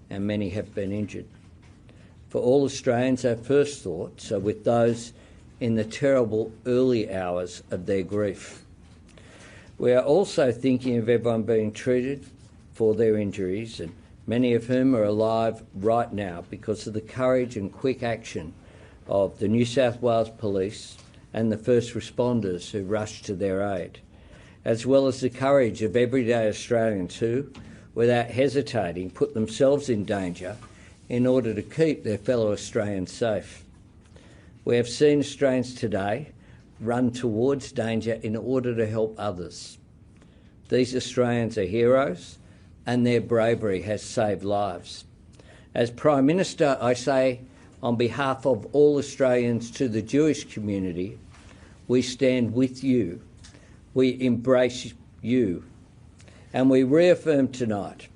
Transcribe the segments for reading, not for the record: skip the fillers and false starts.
and many have been injured. For all Australians, our first thoughts are with those in the terrible early hours of their grief. We are also thinking of everyone being treated for their injuries, and many of whom are alive right now because of the courage and quick action of the New South Wales Police and the first responders who rushed to their aid, as well as the courage of everyday Australians who, without hesitating, put themselves in danger in order to keep their fellow Australians safe. We have seen Australians today run towards danger in order to help others. These Australians are heroes, and their bravery has saved lives. As Prime Minister, I say on behalf of all Australians to the Jewish community, we stand with you, we embrace you, and we reaffirm tonight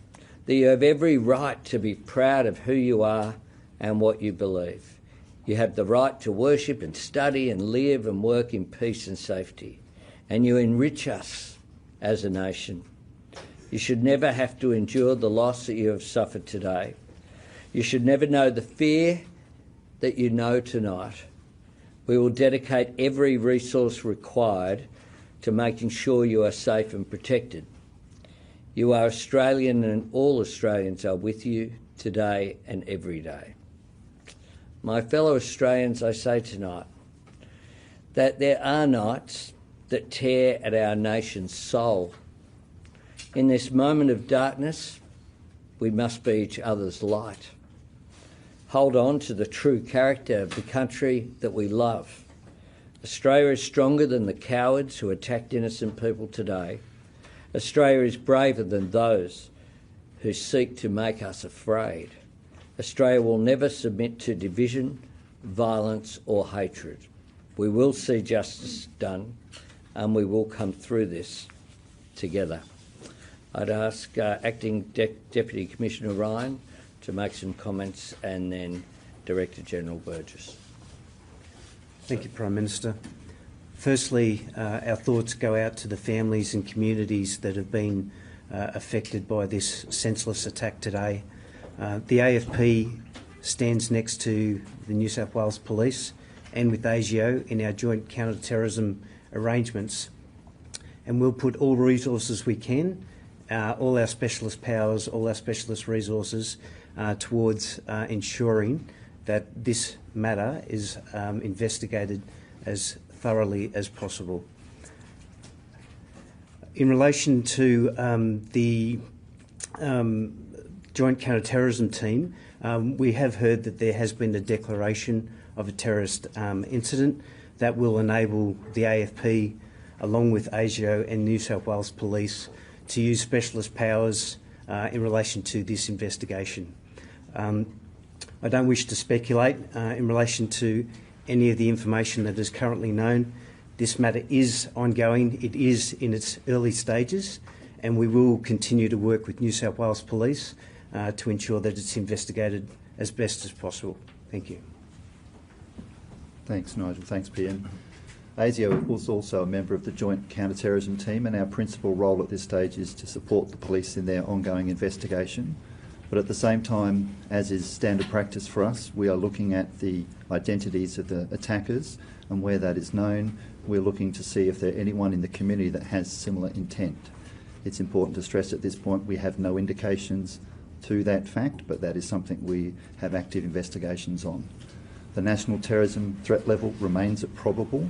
that you have every right to be proud of who you are and what you believe. You have the right to worship and study and live and work in peace and safety, and you enrich us as a nation. You should never have to endure the loss that you have suffered today. You should never know the fear that you know tonight. We will dedicate every resource required to making sure you are safe and protected. You are Australian, and all Australians are with you today and every day. My fellow Australians, I say tonight that there are nights that tear at our nation's soul. In this moment of darkness, we must be each other's light. Hold on to the true character of the country that we love. Australia is stronger than the cowards who attacked innocent people today. Australia is braver than those who seek to make us afraid. Australia will never submit to division, violence or hatred. We will see justice done, and we will come through this together. I'd ask Acting Deputy Commissioner Ryan to make some comments, and then Director General Burgess. Thank you, Prime Minister. Firstly, our thoughts go out to the families and communities that have been affected by this senseless attack today. The AFP stands next to the New South Wales Police and with ASIO in our joint counter-terrorism arrangements, and we'll put all resources we can, all our specialist powers, all our specialist resources towards ensuring that this matter is investigated as thoroughly as possible. In relation to the Joint Counter-Terrorism Team, we have heard that there has been a declaration of a terrorist incident that will enable the AFP, along with ASIO and New South Wales Police, to use specialist powers in relation to this investigation. I don't wish to speculate in relation to any of the information that is currently known. This matter is ongoing. It is in its early stages, and we will continue to work with New South Wales Police to ensure that it's investigated as best as possible. Thank you. Thanks, Nigel. Thanks, PM. ASIO was also a member of the Joint Counter-Terrorism Team, and our principal role at this stage is to support the police in their ongoing investigation. But at the same time, as is standard practice for us, we are looking at the identities of the attackers, and where that is known, we're looking to see if there's anyone in the community that has similar intent. It's important to stress at this point we have no indications to that fact, but that is something we have active investigations on. The national terrorism threat level remains at probable.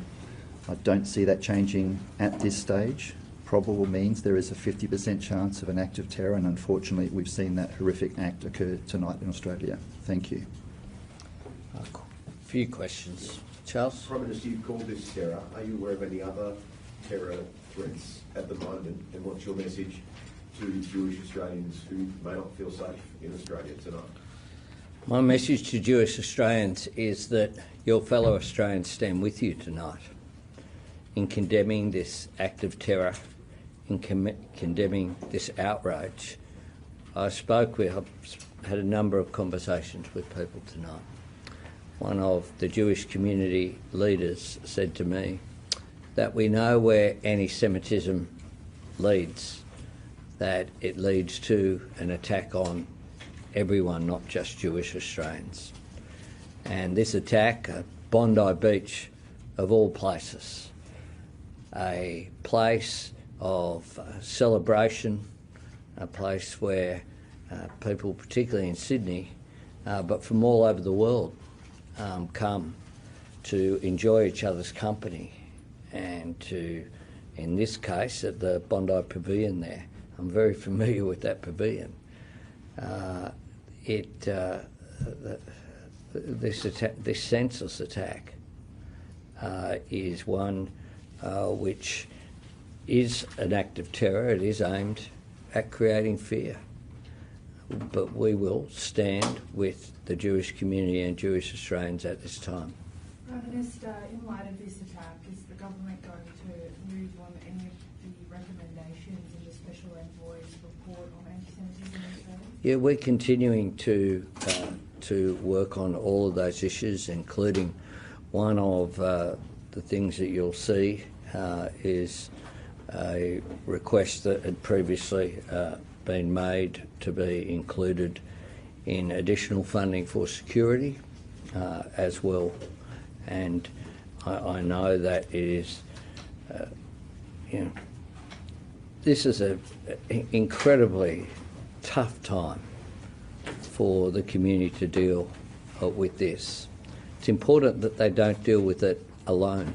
I don't see that changing at this stage. Probable means there is a 50% chance of an act of terror, and unfortunately we've seen that horrific act occur tonight in Australia. Thank you. A few questions. Charles? Prime Minister, you've called this terror. Are you aware of any other terror threats at the moment, and what's your message to Jewish Australians who may not feel safe in Australia tonight? My message to Jewish Australians is that your fellow Australians stand with you tonight in condemning this act of terror, in condemning this outrage. I've had a number of conversations with people tonight. One of the Jewish community leaders said to me that we know where anti-Semitism leads, that it leads to an attack on everyone, not just Jewish Australians. And this attack at Bondi Beach, of all places, a place of celebration, a place where people, particularly in Sydney, but from all over the world, come to enjoy each other's company, and to, in this case, at the Bondi Pavilion there. I'm very familiar with that pavilion. This senseless attack is one which is an act of terror. It is aimed at creating fear. But we will stand with the Jewish community and Jewish Australians at this time. Prime Minister, in light of this attack, is the government going to move on any of the recommendations in the Special Envoy's report on anti-Semitism in Australia? Yeah, we're continuing to work on all of those issues, including one of the things that you'll see is a request that had previously been made to be included in additional funding for security as well. And I know that it is, this is an incredibly tough time for the community to deal with this. It's important that they don't deal with it alone,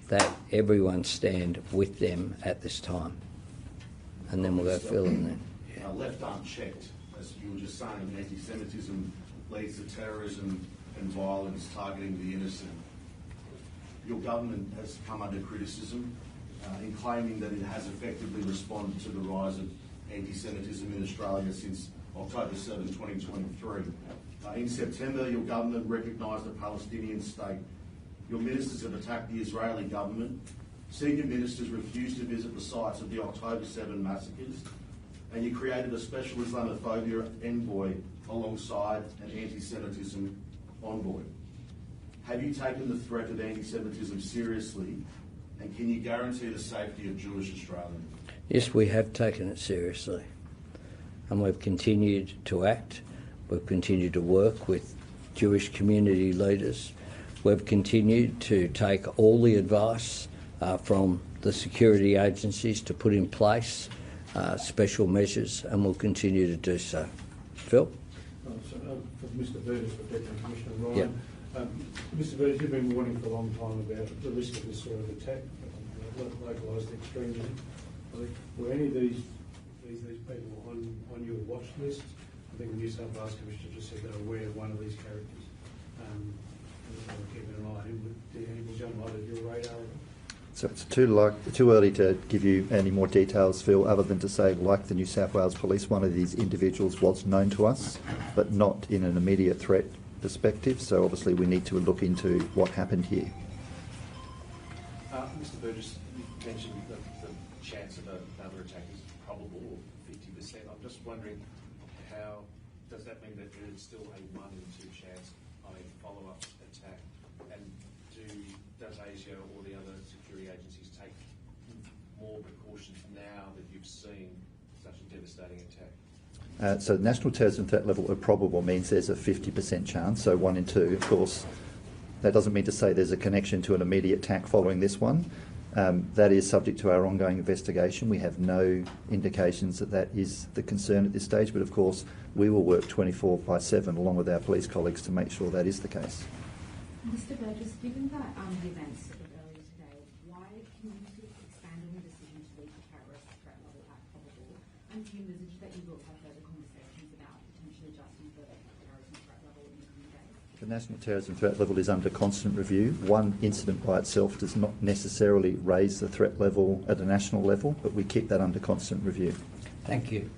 that everyone stand with them at this time. And then we'll go fill in then. Yeah. Left unchecked, as you were just saying, anti-Semitism leads to terrorism and violence targeting the innocent. Your government has come under criticism in claiming that it has effectively responded to the rise of anti-Semitism in Australia since October 7, 2023. In September, your government recognised a Palestinian state. Your ministers have attacked the Israeli government. Senior ministers refused to visit the sites of the October 7 massacres, and you created a special Islamophobia envoy alongside an anti-Semitism envoy. Have you taken the threat of anti-Semitism seriously, and can you guarantee the safety of Jewish Australians? Yes, we have taken it seriously, and we've continued to act. We've continued to work with Jewish community leaders. We've continued to take all the advice from the security agencies to put in place special measures, and we'll continue to do so. Phil? For Mr Burgess, for Deputy Commissioner Ryan. Yep. Mr Burgess, you've been warning for a long time about the risk of this sort of attack, localised extremism. Were any of these people on your watch list? I think the New South Wales Commissioner just said they were aware of one of these characters. Keeping an eye on him. Was he on your radar? So it's too early to give you any more details, Phil, other than to say, like the New South Wales Police, one of these individuals was known to us, but not in an immediate threat perspective. So obviously we need to look into what happened here. Mr Burgess, you mentioned that the chance of another attack is probable, 50%. I'm just wondering, how does that mean that there is still a 1 in 2 chance of a follow-up attack? And does Asia or the other security agencies take more precautions now that you've seen such a devastating attack? So national terrorism threat level of probable means there's a 50% chance, so 1 in 2. Of course, that doesn't mean to say there's a connection to an immediate attack following this one. That is subject to our ongoing investigation. We have no indications that that is the concern at this stage, but of course we will work 24/7 along with our police colleagues to make sure that is the case. Mr Burgess, given that the events earlier today, why can you expand on the decision to leave the terrorist threat level at probable, and do you envisage that you will have further conversations about potentially adjusting the terrorism threat level in the coming days? The national terrorism threat level is under constant review. One incident by itself does not necessarily raise the threat level at a national level, but we keep that under constant review. Thank you.